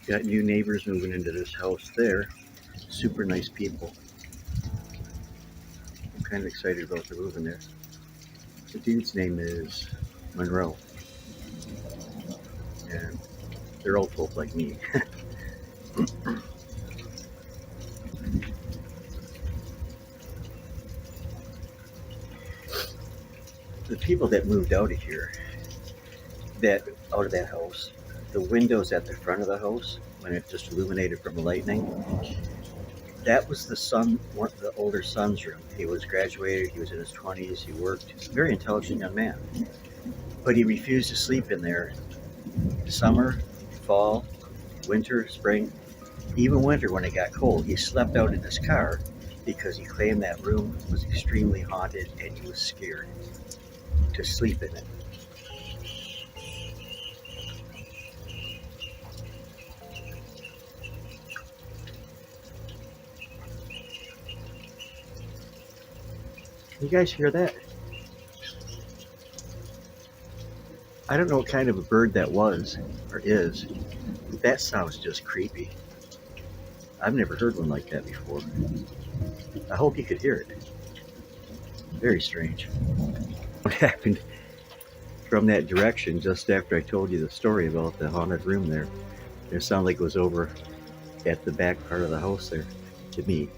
Got new neighbors moving into this house there. Super nice people. I'm kind of excited about the moving there. The dude's name is Monroe, and they're old folk like me. The people that moved out of here, out of that house, the windows at the front of the house, when it just illuminated from the lightning, that was the son, one of the older son's room. He was graduated, he was in his 20s, he worked. He's a very intelligent young man. But he refused to sleep in there. Summer, fall, winter, spring, even winter when it got cold, he slept out in his car because he claimed that room was extremely haunted and he was scared to sleep in it. Can you guys hear that? I don't know what kind of a bird that was or is, but that sounds just creepy. I've never heard one like that before. I hope you could hear it. Very strange. What happened from that direction just after I told you the story about the haunted room there? It sounded like it was over at the back part of the house there to me.